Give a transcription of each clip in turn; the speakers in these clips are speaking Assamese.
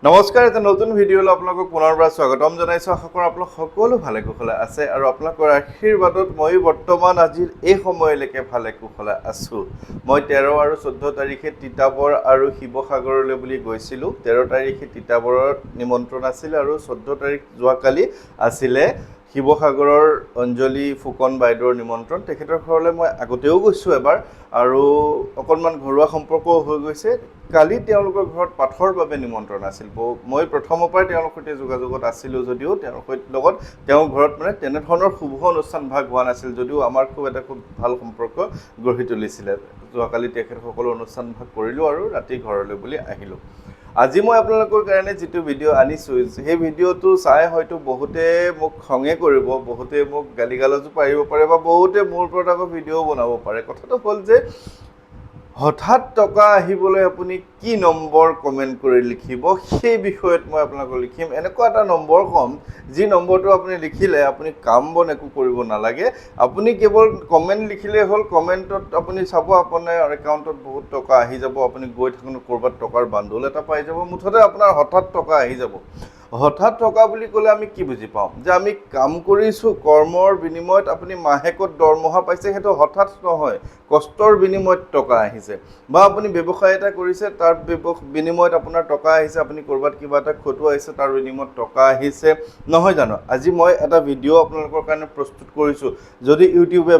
নমস্কাৰ, এটা নতুন ভিডিঅ'লৈ আপোনালোকক পুনৰবাৰ স্বাগতম জনাইছোঁ। আশা কৰোঁ আপোনালোক সকলো ভালে কুশলে আছে আৰু আপোনালোকৰ আশীৰ্বাদত মই বৰ্তমান আজিৰ এই সময়লৈকে ভালে কুশলে আছোঁ। মই 13 আৰু 14 তাৰিখে তিতাবৰ আৰু শিৱসাগৰলৈ বুলি গৈছিলোঁ। 13 তাৰিখে তিতাবৰত নিমন্ত্ৰণ আছিল আৰু 14 তাৰিখ যোৱাকালি আছিলে শিৱসাগৰৰ অঞ্জলি ফুকন বাইদেউৰ নিমন্ত্ৰণ। তেখেতৰ ঘৰলৈ মই আগতেও গৈছোঁ এবাৰ আৰু অকণমান ঘৰুৱা সম্পৰ্কও হৈ গৈছে। কালি তেওঁলোকৰ ঘৰত পাঠৰ বাবে নিমন্ত্ৰণ আছিল। মই প্ৰথমৰ পৰাই তেওঁলোকৰ সৈতে যোগাযোগত আছিলোঁ যদিও তেওঁৰ ঘৰত মানে তেনেধৰণৰ শুভ অনুষ্ঠান ভাগ হোৱা নাছিল যদিও আমাৰ খুব ভাল সম্পৰ্ক গঢ়ি তুলিছিলে। যোৱাকালি তেখেতসকলো অনুষ্ঠান ভাগ কৰিলোঁ আৰু ৰাতি ঘৰলৈ বুলি আহিলোঁ। আজি মই আপোনালোকৰ কাৰণে যিটো ভিডিঅ' আনিছোঁ, সেই ভিডিঅ'টো চাই হয়তো বহুতে মোক খঙে কৰিব, বহুতে মোক গালি গালাজো পাৰিব পাৰে বা বহুতে মোৰ ওপৰত আকৌ ভিডিঅ'ও বনাব পাৰে। কথাটো হ'ল যে হঠাৎ টকা আহিবলৈ আপুনি কি নম্বৰ কমেণ্ট কৰি লিখিব, সেই বিষয়ত মই আপোনালোকক লিখিম। এনেকুৱা এটা নম্বৰ ক'ম যি নম্বৰটো আপুনি লিখিলে আপুনি কাম বন একো কৰিব নালাগে, আপুনি কেৱল কমেণ্ট লিখিলেই হ'ল। কমেণ্টত আপুনি চাব আপোনাৰ একাউণ্টত বহুত টকা আহি যাব, আপুনি গৈ থাকোঁতে ক'ৰবাত টকাৰ বান্দোল এটা পাই যাব, মুঠতে আপোনাৰ হঠাৎ টকা আহি যাব। হঠাৎ টকা বুলি ক'লে আমি কি বুজি পাওঁ? যে আমি কাম কৰিছোঁ, কৰ্মৰ বিনিময়ত আপুনি মাহেকত দৰমহা পাইছে, সেইটো হঠাৎ নহয়, কষ্টৰ বিনিময়ত টকা আহিছে। বা আপুনি ব্যৱসায় এটা কৰিছে, তাৰ বিনিময়ত আপোনাৰ টকা আহিছে, আপুনি ক'ৰবাত কিবা এটা খটুৱাইছে, তাৰ বিনিময়ত টকা আহিছে, নহয় জানো? আজি মই এটা ভিডিঅ' আপোনালোকৰ কাৰণে প্ৰস্তুত কৰিছোঁ। যদি ইউটিউবে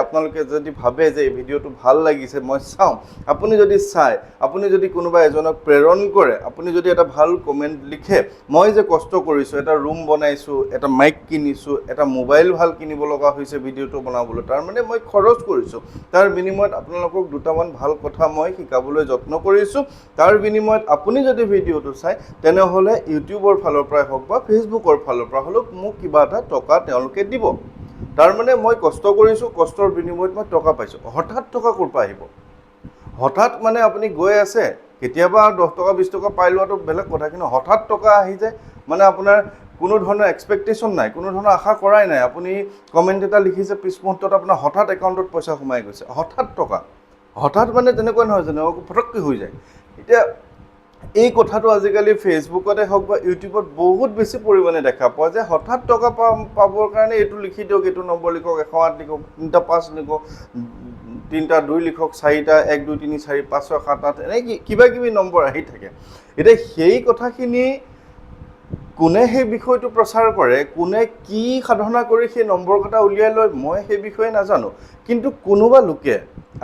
আপোনালোকে যদি ভাবে যে এই ভিডিঅ'টো ভাল লাগিছে, মই চাওঁ, আপুনি যদি চায়, আপুনি যদি কোনোবা এজনক প্ৰেৰণ কৰে, আপুনি যদি এটা ভাল কমেণ্ট লিখে, মই যে কষ্ট কৰিছোঁ, এটা ৰুম বনাইছোঁ, এটা মাইক কিনিছোঁ, এটা মোবাইল ভাল কিনিব লগা হৈছে ভিডিঅ'টো বনাবলৈ, তাৰমানে মই খৰচ কৰিছোঁ, তাৰ বিনিময়ত আপোনালোকক দুটামান ভাল কথা মই শিকাবলৈ যত্ন কৰিছোঁ। তাৰ বিনিময়ত আপুনি যদি ভিডিঅ'টো চায়, তেনেহ'লে ইউটিউবৰ ফালৰ পৰাই হওক বা ফেচবুকৰ ফালৰ পৰা হ'লেও মোক কিবা এটা টকা তেওঁলোকে দিব। তাৰমানে মই কষ্ট কৰিছোঁ, কষ্টৰ বিনিময়ত মই টকা পাইছোঁ। হঠাৎ টকা ক'ৰ পৰা আহিব? হঠাৎ মানে আপুনি গৈ আছে, কেতিয়াবা 10 টকা 20 টকা পাই লোৱাটো বেলেগ কথা, কিন্তু হঠাৎ টকা আহি যায় মানে আপোনাৰ কোনো ধৰণৰ এক্সপেক্টেশ্যন নাই, কোনো ধৰণৰ আশা কৰাই নাই। আপুনি কমেণ্ট এটা লিখিছে, পিছ মুহূৰ্তত আপোনাৰ হঠাৎ একাউণ্টত পইচা সোমাই গৈছে, হঠাৎ টকা। হঠাৎ মানে তেনেকুৱা নহয় জানো, পটককৈ হৈ যায়। এতিয়া এই কথাটো আজিকালি ফেচবুকতে হওক বা ইউটিউবত বহুত বেছি পৰিমাণে দেখা পোৱা যায়। হঠাৎ টকা পাবৰ কাৰণে এইটো লিখি দিয়ক, এইটো নম্বৰ লিখক, 108 লিখক, 305 লিখক, 302 লিখক, 4টা 1 2 3 4 5 6 7 8 এনেকৈ কিবা কিবি নম্বৰ আহি থাকে। এতিয়া সেই কথাখিনি কোনে সেই বিষয়টো প্ৰচাৰ কৰে, কোনে কি সাধনা কৰি সেই নম্বৰকেইটা উলিয়াই লয়, মই সেই বিষয়ে নাজানো। কিন্তু কোনোবা লোকে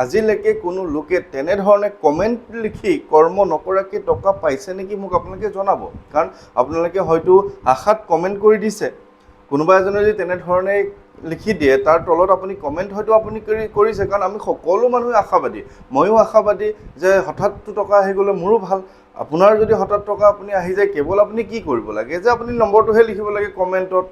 আজিলৈকে কোনো লোকে তেনেধৰণে কমেণ্ট লিখি কৰ্ম নকৰাকৈ টকা পাইছে নেকি মোক আপোনালোকে জনাব। কাৰণ আপোনালোকে হয়তো আশাত কমেণ্ট কৰি দিছে, কোনোবা এজনে যদি তেনেধৰণে লিখি দিয়ে, তাৰ তলত আপুনি কমেণ্ট হয়তো আপুনি কৰিছে, কাৰণ আমি সকলো মানুহে আশাবাদী। ময়ো আশাবাদী যে হঠাৎটো টকা আহি গ'লে মোৰো ভাল। আপোনাৰ যদি হঠাৎ টকা আপুনি আহি যায়, কেৱল আপুনি কি কৰিব লাগে যে আপুনি নম্বৰটোহে লিখিব লাগে কমেণ্টত,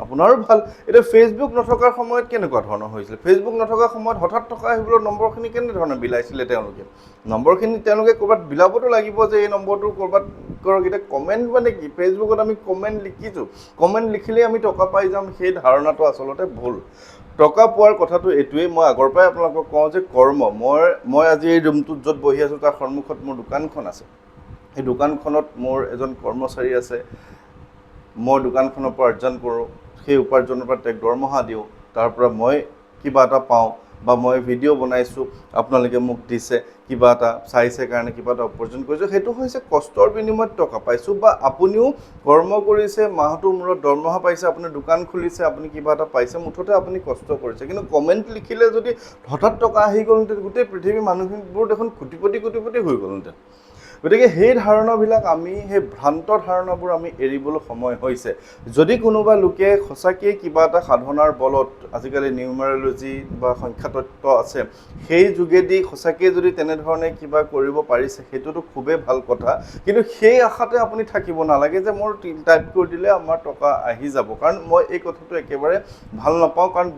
আপোনাৰো ভাল। এতিয়া ফেচবুক নথকাৰ সময়ত কেনেকুৱা ধৰণৰ হৈছিলে? ফেচবুক নথকাৰ সময়ত হঠাৎ টকা আহিবলৈ নম্বৰখিনি কেনেধৰণে বিলাইছিলে তেওঁলোকে? নম্বৰখিনি তেওঁলোকে ক'ৰবাত বিলাবতো লাগিব যে এই নম্বৰটো ক'ৰবাত কৰক। এতিয়া কমেণ্ট মানে কি? ফেচবুকত আমি কমেণ্ট লিখিছোঁ, কমেণ্ট লিখিলেই আমি টকা পাই যাম, সেই ধাৰণাটো আচলতে ভুল। টকা পোৱাৰ কথাটো এইটোৱেই, মই আগৰ পৰাই আপোনালোকক কওঁ যে কৰ্ম, মই আজি এই ৰুমটোত য'ত বহি আছোঁ তাৰ সন্মুখত মোৰ দোকানখন আছে। সেই দোকানখনত মোৰ এজন কৰ্মচাৰী আছে, মই দোকানখনৰ পৰা অৰ্জন কৰোঁ, সেই উপাৰ্জনৰ পৰা তেওঁক দৰমহা দিওঁ, তাৰ পৰা মই কিবা এটা পাওঁ। বা মই ভিডিঅ' বনাইছোঁ, আপোনালোকে মোক দিছে, কিবা এটা চাইছে কাৰণে কিবা এটা উপাৰ্জন কৰিছোঁ, সেইটো হৈছে কষ্টৰ বিনিময়ত টকা পাইছোঁ। বা আপুনিও কৰ্ম কৰিছে, মাহটোৰ মূৰত দৰমহা পাইছে, আপুনি দোকান খুলিছে, আপুনি কিবা এটা পাইছে, মুঠতে আপুনি কষ্ট কৰিছে। কিন্তু কমেণ্ট লিখিলে যদি হঠাৎ টকা আহি গ'লহেঁতেন, গোটেই পৃথিৱীৰ মানুহবোৰ দেখোন কোটিপতি হৈ গ'লহেঁতেন। গতিকে সেই ধাৰণাবিলাক সেই ভ্ৰান্ত ধাৰণাবোৰ আমি এৰিবলৈ সময় হৈছে। যদি কোনোবা লোকে সঁচাকৈয়ে কিবা এটা সাধনাৰ বলত, আজিকালি নিউমাৰলজি বা সংখ্যাতত্ত্ব আছে, সেই যোগেদি সঁচাকৈয়ে যদি তেনেধৰণে কিবা কৰিব পাৰিছে, সেইটোতো খুবেই ভাল কথা। কিন্তু সেই আশাতে আপুনি থাকিব নালাগে যে মোৰ টাইপ কৰি দিলে আমাৰ টকা আহি যাব। কাৰণ মই এই কথাটো একেবাৰে ভাল নাপাওঁ। কাৰণ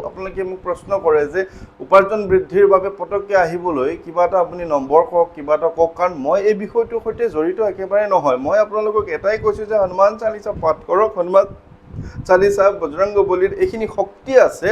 আপোনালোকে মোক প্ৰশ্ন কৰে যে উপাৰ্জন বৃদ্ধিৰ বাবে পটককৈ আহিবলৈ কিবা এটা আপুনি নম্বৰ কওক, কিবা এটা কওক। কাৰণ মই এই বিষয়টোৰ সৈতে জড়িত একেবাৰে নহয়। মই আপোনালোকক এটাই কৈছোঁ যে হনুমান চালিচা পাঠ কৰক, হনুমান চালিচা বজৰংগ বলীৰ এইখিনি শক্তি আছে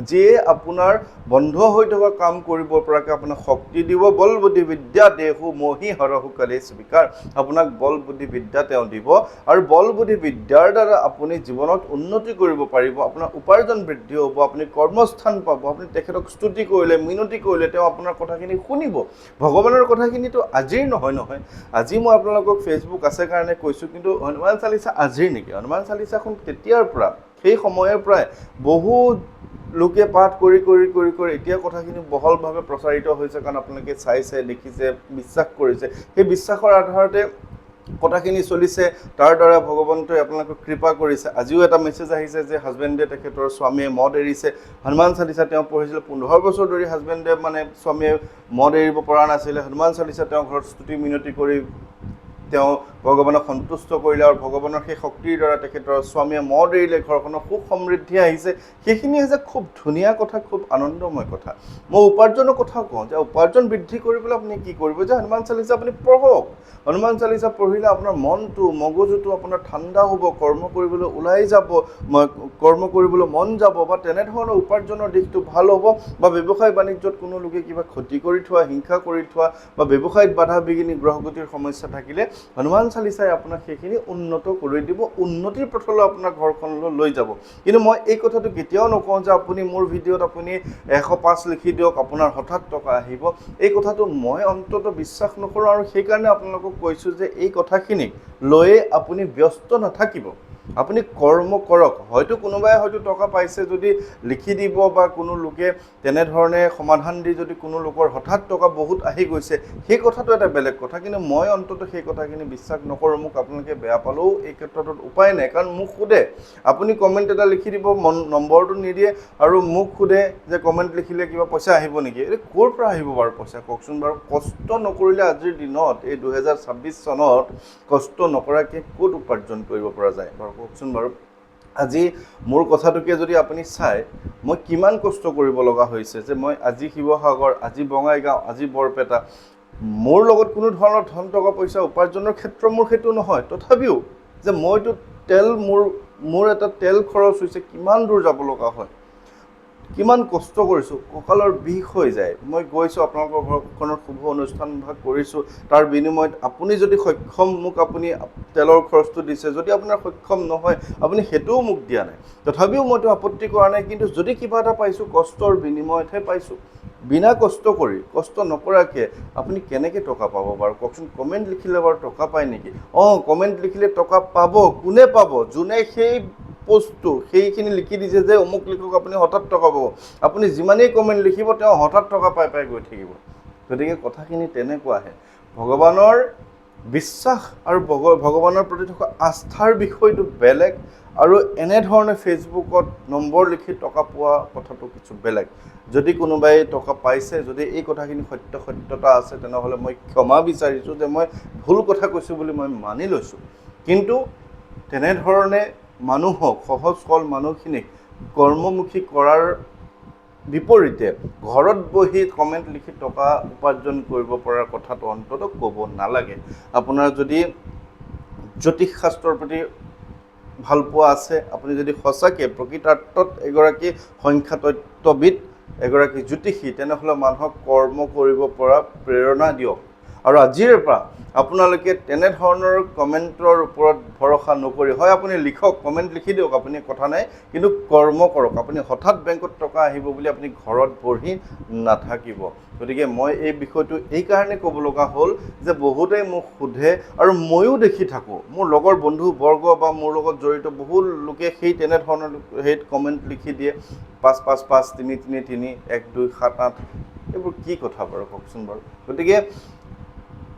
যিয়ে আপোনাৰ বন্ধ হৈ থকা কাম কৰিব পৰাকৈ আপোনাক শক্তি দিব বল বুদ্ধি বিদ্যা দেহু মোহি হৰহু কলেশ বিকাৰ আপোনাক বল বুদ্ধি বিদ্যা তেওঁ দিব আৰু বল বুদ্ধি বিদ্যাৰ দ্বাৰা আপুনি জীৱনত উন্নতি কৰিব পাৰিব আপোনাৰ উপাৰ্জন বৃদ্ধি হ'ব আপুনি কৰ্মস্থান পাব আপুনি তেখেতক স্তুতি কৰিলে মিনতি কৰিলে তেওঁ আপোনাৰ কথাখিনি শুনিব ভগৱানৰ কথাখিনিতো আজিৰ নহয় আজি মই আপোনালোকক ফেচবুক আছে কাৰণে কৈছোঁ কিন্তু হনুমান চালিচা আজিৰ নেকি হনুমান চালিচাখন কেতিয়াৰ পৰা সেই সময়ৰ পৰাই বহু লোকে পাঠ কৰি এতিয়া কথাখিনি বহলভাৱে প্ৰচাৰিত হৈছে কাৰণ আপোনালোকে চাইছে দেখিছে বিশ্বাস কৰিছে সেই বিশ্বাসৰ আধাৰতে কথাখিনি চলিছে তাৰ দ্বাৰা ভগৱন্তই আপোনালোকক কৃপা কৰিছে আজিও এটা মেছেজ আহিছে যে হাজবেণ্ডে তেখেতৰ স্বামীয়ে মদ এৰিছে হনুমান চালিচা তেওঁ পঢ়িছিল 15 বছৰ ধৰি হাজবেণ্ডে মানে স্বামীয়ে মদ এৰিব পৰা নাছিলে হনুমান চালিচা তেওঁ ঘৰত স্তুতি মিনতি কৰি তেওঁ ভগৱানক সন্তুষ্ট কৰিলে আৰু ভগৱানৰ সেই শক্তিৰ দ্বাৰা তেখেতৰ স্বামীয়ে মদ এৰিলে ঘৰখনৰ সুখ সমৃদ্ধি আহিছে সেইখিনি হৈছে খুব ধুনীয়া কথা খুব আনন্দময় কথা মই উপাৰ্জনৰ কথা কওঁ যে উপাৰ্জন বৃদ্ধি কৰিবলৈ আপুনি কি কৰিব যে হনুমান চালিচা আপুনি পঢ়ক হনুমান চালিচা পঢ়িলে আপোনাৰ মনটো মগজুটো আপোনাৰ ঠাণ্ডা হ'ব কৰ্ম কৰিবলৈ ওলাই যাব কৰ্ম কৰিবলৈ মন যাব বা তেনেধৰণৰ উপাৰ্জনৰ দিশটো ভাল হ'ব বা ব্যৱসায় বাণিজ্যত কোনো লোকে কিবা ক্ষতি কৰি থোৱা হিংসা কৰি থোৱা বা ব্যৱসায়ত বাধা বিঘিনি গ্ৰহগতিৰ সমস্যা থাকিলে হনুমান চালিচাই আপোনাক সেইখিনি উন্নত কৰি দিব উন্নতিৰ পথলৈ আপোনাৰ ঘৰখনলৈ লৈ যাব কিন্তু মই এই কথাটো কেতিয়াও নকওঁ যে আপুনি মোৰ ভিডিঅ'ত আপুনি 105 লিখি দিয়ক আপোনাৰ হঠাৎ টকা আহিব এই কথাটো মই অন্তত বিশ্বাস নকৰোঁ আৰু সেইকাৰণে আপোনালোকক কৈছোঁ যে এই কথাখিনিক লৈয়ে আপুনি ব্যস্ত নাথাকিব আপুনি কৰ্ম কৰক হয়তো কোনোবাই হয়তো টকা পাইছে যদি লিখি দিব বা কোনো লোকে তেনেধৰণে সমাধান দি যদি কোনো লোকৰ হঠাৎ টকা বহুত আহি গৈছে সেই কথাটো এটা বেলেগ কথা কিন্তু মই অন্তত সেই কথাখিনি বিশ্বাস নকৰোঁ মোক আপোনালোকে বেয়া পালেও এই ক্ষেত্ৰত উপায় নাই কাৰণ মোক সোধে আপুনি কমেণ্ট এটা লিখি দিব নম্বৰটো নিদিয়ে আৰু মোক সোধে যে কমেণ্ট লিখিলে কিবা পইচা আহিব নেকি এই ক'ৰ পৰা আহিব বাৰু পইচা কওকচোন বাৰু কষ্ট নকৰিলে আজিৰ দিনত এই 2026 চনত কষ্ট নকৰাকৈ ক'ত উপাৰ্জন কৰিব পৰা যায় বাৰু কওকচোন বাৰু আজি মোৰ কথাটোকে যদি আপুনি চাই মই কিমান কষ্ট কৰিব লগা হৈছে যে মই আজি শিৱসাগৰ আজি বঙাইগাঁও আজি বৰপেটা মোৰ লগত কোনো ধৰণৰ ধন টকা পইচা উপাৰ্জনৰ ক্ষেত্ৰ মোৰ সেইটো নহয় তথাপিও যে মইতো তেল মোৰ এটা তেল খৰচ হৈছে কিমান দূৰ যাব লগা হয় কিমান কষ্ট কৰিছোঁ কঁকালৰ বিষ হৈ যায় মই গৈছোঁ আপোনালোকৰ ঘৰখনত শুভ অনুষ্ঠান ভাগ কৰিছোঁ তাৰ বিনিময়ত আপুনি যদি সক্ষম মোক আপুনি তেলৰ খৰচটো দিছে যদি আপোনাৰ সক্ষম নহয় আপুনি সেইটোও মোক দিয়া নাই তথাপিও মইতো আপত্তি কৰা নাই কিন্তু যদি কিবা এটা পাইছোঁ কষ্টৰ বিনিময়তহে পাইছোঁ বিনা কষ্ট কৰি কষ্ট নকৰাকৈ আপুনি কেনেকৈ টকা পাব বাৰু কওকচোন কমেণ্ট লিখিলে বাৰু টকা পায় নেকি কমেণ্ট লিখিলে টকা পাব কোনে পাব যোনে সেই পোষ্টটো সেইখিনি লিখি দিছে যে অমুক লিখক আপুনি হঠাৎ টকা পাব আপুনি যিমানেই কমেণ্ট লিখিব তেওঁ হঠাৎ টকা পাই গৈ থাকিব গতিকে কথাখিনি তেনেকুৱাহে ভগৱানৰ বিশ্বাস আৰু ভগৱানৰ প্ৰতি থকা আস্থাৰ বিষয়টো বেলেগ আৰু এনেধৰণে ফেচবুকত নম্বৰ লিখি টকা পোৱা কথাটো কিছু বেলেগ যদি কোনোবাই টকা পাইছে যদি এই কথাখিনি সত্যতা আছে তেনেহ'লে মই ক্ষমা বিচাৰিছোঁ যে মই ভুল কথা কৈছোঁ বুলি মই মানি লৈছোঁ কিন্তু তেনেধৰণে মানুহক সহজ সৰল মানুহখিনিক কৰ্মমুখী কৰাৰ বিপৰীতে ঘৰত বহি কমেণ্ট লিখি টকা উপাৰ্জন কৰিব পৰাৰ কথাটো অন্তত ক'ব নালাগে আপোনাৰ যদি জ্যোতিষ শাস্ত্ৰৰ প্ৰতি ভাল পোৱা আছে আপুনি যদি সঁচাকৈ প্ৰকৃতাৰ্থত এগৰাকী সংখ্যাতত্ত্ববিদ এগৰাকী জ্যোতিষী তেনেহ'লে মানুহক কৰ্ম কৰিব পৰা প্ৰেৰণা দিয়ক আৰু আজিৰ পৰা আপোনালোকে তেনেধৰণৰ কমেণ্টৰ ওপৰত ভৰসা নকৰি হয় আপুনি লিখক কমেণ্ট লিখি দিয়ক আপুনি কথা নাই কিন্তু কৰ্ম কৰক আপুনি হঠাৎ বেংকত টকা আহিব বুলি আপুনি ঘৰত বহি নাথাকিব গতিকে মই এই বিষয়টো এইকাৰণে ক'ব লগা হ'ল যে বহুতেই মোক সোধে আৰু ময়ো দেখি থাকোঁ মোৰ লগৰ বন্ধু বৰ্গ বা মোৰ লগত জড়িত বহু লোকে সেই তেনেধৰণৰ হেৰিত কমেণ্ট লিখি দিয়ে 555 333 1278 এইবোৰ কি কথা বাৰু কওকচোন বাৰু গতিকে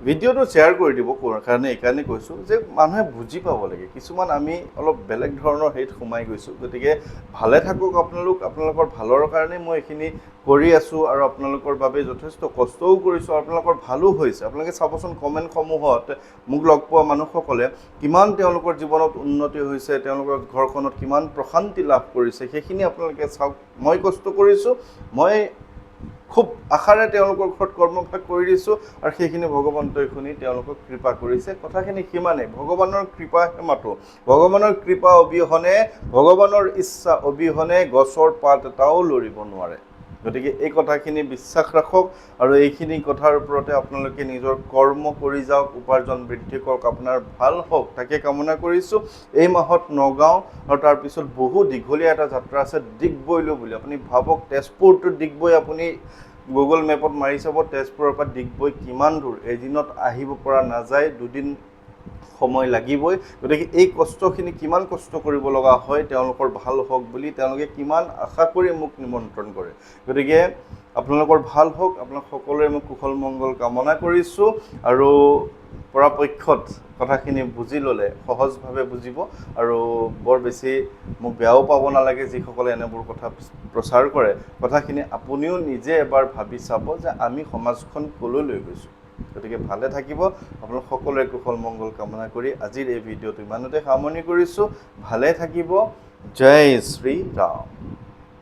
ভিডিঅ'টো শ্বেয়াৰ কৰি দিব কাৰণে এইকাৰণে কৈছোঁ যে মানুহে বুজি পাব লাগে কিছুমান আমি অলপ বেলেগ ধৰণৰ হেৰিত সোমাই গৈছোঁ গতিকে ভালে থাকক আপোনালোকৰ ভালৰ কাৰণে মই এইখিনি কৰি আছোঁ আৰু আপোনালোকৰ বাবে যথেষ্ট কষ্টও কৰিছোঁ আপোনালোকৰ ভালো হৈছে আপোনালোকে চাবচোন কমেণ্টসমূহত মোক লগ পোৱা মানুহসকলে কিমান তেওঁলোকৰ জীৱনত উন্নতি হৈছে তেওঁলোকৰ ঘৰখনত কিমান প্ৰশান্তি লাভ কৰিছে সেইখিনি আপোনালোকে চাওক মই কষ্ট কৰিছোঁ মই খুব আশাৰে তেওঁলোকৰ ঘৰত কৰ্মভাগ কৰি দিছোঁ আৰু সেইখিনি ভগৱন্তই শুনি তেওঁলোকক কৃপা কৰিছে। কথাখিনি সিমানেই, ভগৱানৰ কৃপাহে মাথো। ভগৱানৰ কৃপা অবিহনে, ভগৱানৰ ইচ্ছা অবিহনে গছৰ পাত এটাও লৰিব নোৱাৰে। গতিকে এই কথাখিনি বিশ্বাস ৰাখক আৰু এইখিনি কথাৰ ওপৰতে আপোনালোকে নিজৰ কৰ্ম কৰি যাওক, উপাৰ্জন বৃদ্ধি কৰক, আপোনাৰ ভাল হওক তাকে কামনা কৰিছোঁ। এই মাহত নগাঁও আৰু তাৰপিছত বহু দীঘলীয়া এটা যাত্ৰা আছে ডিগবৈলৈ বুলি। আপুনি ভাবক, তেজপুৰ টু ডিগবৈ আপুনি গুগল মেপত মাৰি চাব, তেজপুৰৰ পৰা ডিগবৈ কিমান দূৰ। এদিনত আহিব পৰা নাযায়, 2 দিন সময় লাগিবই। গতিকে এই কষ্টখিনি কিমান কষ্ট কৰিব লগা হয় তেওঁলোকৰ ভাল হওক বুলি, তেওঁলোকে কিমান আশা কৰি মোক নিমন্ত্ৰণ কৰে। গতিকে আপোনালোকৰ ভাল হওক, আপোনালোক সকলোৰে মই কুশল মংগল কামনা কৰিছোঁ। আৰু পৰাপক্ষত কথাখিনি বুজি ল'লে সহজভাৱে বুজিব আৰু বৰ বেছি মোক বেয়াও পাব নালাগে যিসকলে এনেবোৰ কথা প্ৰচাৰ কৰে। কথাখিনি আপুনিও নিজে এবাৰ ভাবি চাব যে আমি সমাজখন ক'লৈ লৈ গৈছোঁ। গতিকে ভালে থাকিব, আপোনালোক সকলোৰে কুশল মংগল কামনা কৰি আজিৰ এই ভিডিঅ'টো ইমানতে সামৰণি কৰিছোঁ। ভালে থাকিব। জয় শ্ৰী ৰাম।